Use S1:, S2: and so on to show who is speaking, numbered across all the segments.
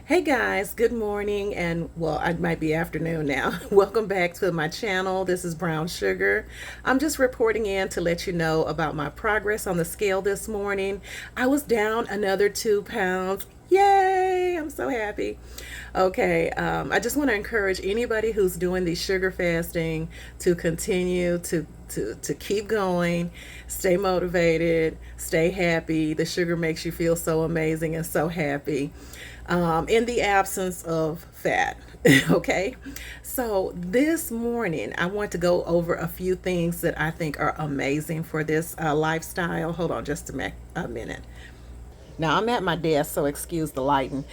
S1: Hey guys, good morning, and well, it might be afternoon now. Welcome back to my channel. This is Brown Sugar. I'm just reporting in to let you know about my progress on the scale this morning. I was down another 2 pounds. Yay! I'm so happy. Okay, I just want to encourage anybody who's doing the sugar fasting to continue to keep going, stay motivated, stay happy. The sugar makes you feel so amazing and so happy in the absence of fat. Okay, so this morning I want to go over a few things that I think are amazing for this lifestyle. Hold on just a minute. Now I'm at my desk, so excuse the lighting.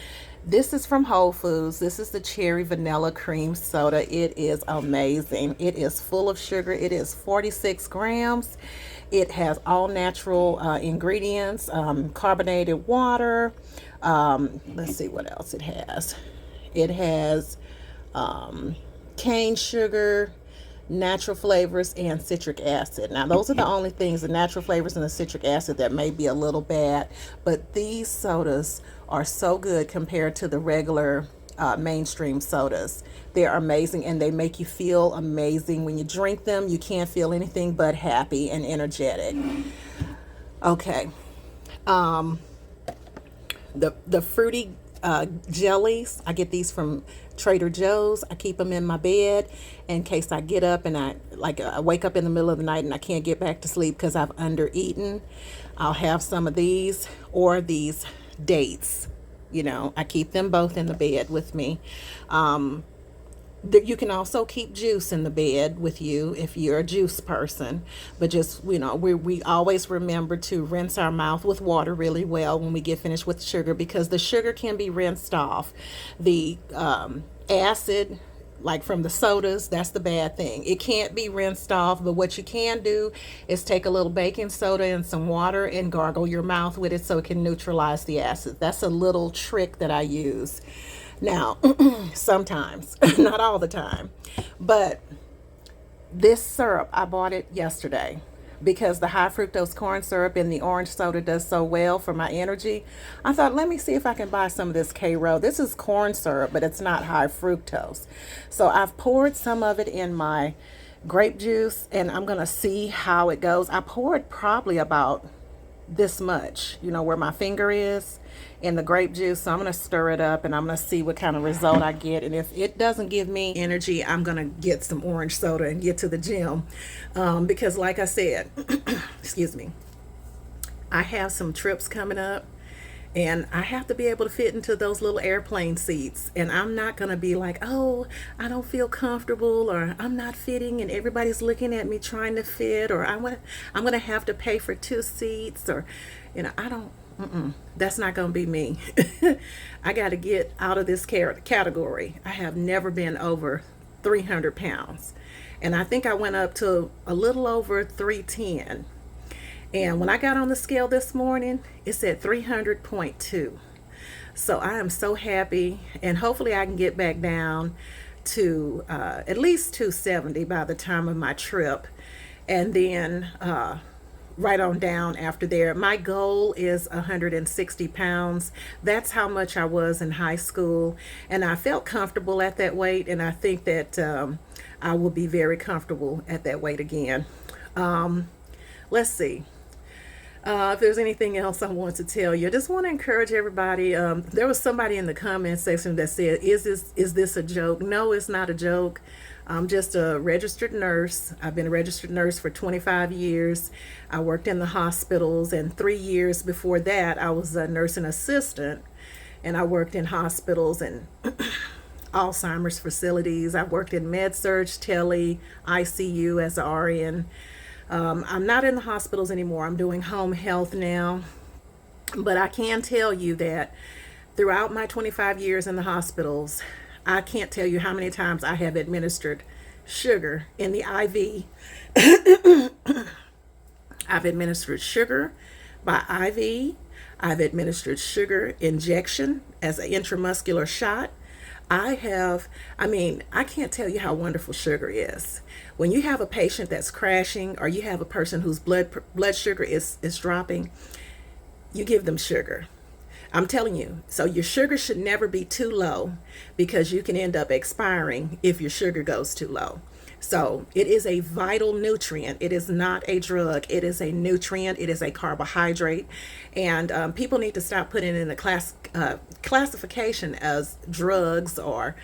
S1: This is from Whole Foods. This is the cherry vanilla cream soda. It is amazing. It is full of sugar. It is 46 grams. It has all natural ingredients, carbonated water. Let's see what else it has. It has cane sugar, natural flavors, and citric acid. Now, those are the only things, the natural flavors and the citric acid, that may be a little bad, but these sodas are so good compared to the regular mainstream sodas. They're amazing and they make you feel amazing. When you drink them, you can't feel anything but happy and energetic. Okay. Um, the fruity jellies, I get these from Trader Joe's. I keep them in my bed in case I get up and I wake up in the middle of the night and I can't get back to sleep because I've undereaten. I'll have some of these or these dates. I keep them both in the bed with me. You can also keep juice in the bed with you if you're a juice person, but just we always remember to rinse our mouth with water really well when we get finished with sugar, because the sugar can be rinsed off. The acid, like from the sodas, that's the bad thing. It can't be rinsed off, but what you can do is take a little baking soda and some water and gargle your mouth with it so it can neutralize the acid. That's a little trick that I use. Now, sometimes, not all the time, but this syrup, I bought it yesterday because the high fructose corn syrup in the orange soda does so well for my energy. I thought, let me see if I can buy some of this Karo. This is corn syrup, but it's not high fructose. So I've poured some of it in my grape juice and I'm going to see how it goes. I poured probably about this much, where my finger is, in the grape juice. So I'm going to stir it up and I'm going to see what kind of result I get. And if it doesn't give me energy, I'm going to get some orange soda and get to the gym. Because like I said, excuse me, I have some trips coming up and I have to be able to fit into those little airplane seats. And I'm not going to be like, oh, I don't feel comfortable, or I'm not fitting and everybody's looking at me trying to fit, or I'm going to have to pay for 2 seats, or, I don't, that's not going to be me. I got to get out of this category. I have never been over 300 pounds. And I think I went up to a little over 310. And when I got on the scale this morning, it said 300.2. So I am so happy. And hopefully I can get back down to at least 270 by the time of my trip. And then right on down after there. My goal is 160 pounds. That's how much I was in high school. And I felt comfortable at that weight. And I think that I will be very comfortable at that weight again. Let's see. If there's anything else I want to tell you, I just want to encourage everybody. There was somebody in the comment section that said, is this a joke? No, it's not a joke. I'm just a registered nurse. I've been a registered nurse for 25 years. I worked in the hospitals, and 3 years before that, I was a nursing assistant, and I worked in hospitals and Alzheimer's facilities. I worked in med-surg, tele, ICU as an RN. I'm not in the hospitals anymore. I'm doing home health now. But I can tell you that throughout my 25 years in the hospitals, I can't tell you how many times I have administered sugar in the IV. I've administered sugar by IV. I've administered sugar injection as an intramuscular shot. I can't tell you how wonderful sugar is. When you have a patient that's crashing, or you have a person whose blood sugar is dropping, you give them sugar. I'm telling you. So your sugar should never be too low, because you can end up expiring if your sugar goes too low. So it is a vital nutrient. It is not a drug. It is a nutrient. It is a carbohydrate, and people need to stop putting it in the classification as drugs or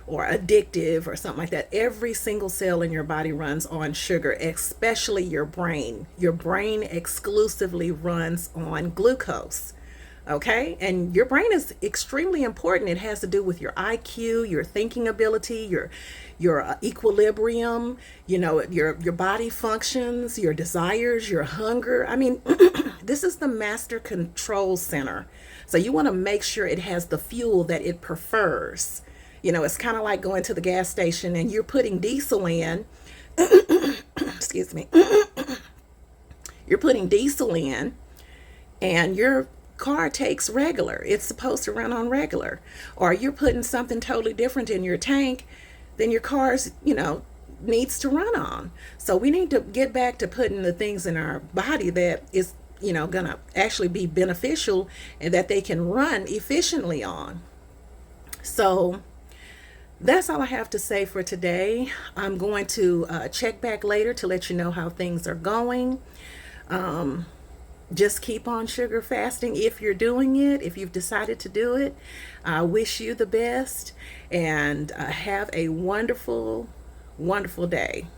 S1: addictive or something like that. Every single cell in your body runs on sugar, especially your brain. Your brain exclusively runs on glucose. Okay, and your brain is extremely important. It has to do with your IQ, your thinking ability, your equilibrium, your body functions, your desires, your hunger. I mean, this is the master control center. So you want to make sure it has the fuel that it prefers. It's kind of like going to the gas station and you're putting diesel in. Excuse me. You're putting diesel in, and your car takes regular. It's supposed to run on regular. Or you're putting something totally different in your tank than your car's, needs to run on. So we need to get back to putting the things in our body that is, gonna actually be beneficial and that they can run efficiently on. So that's all I have to say for today. I'm going to check back later to let you know how things are going. Just keep on sugar fasting if you're doing it, if you've decided to do it. I wish you the best, and have a wonderful, wonderful day.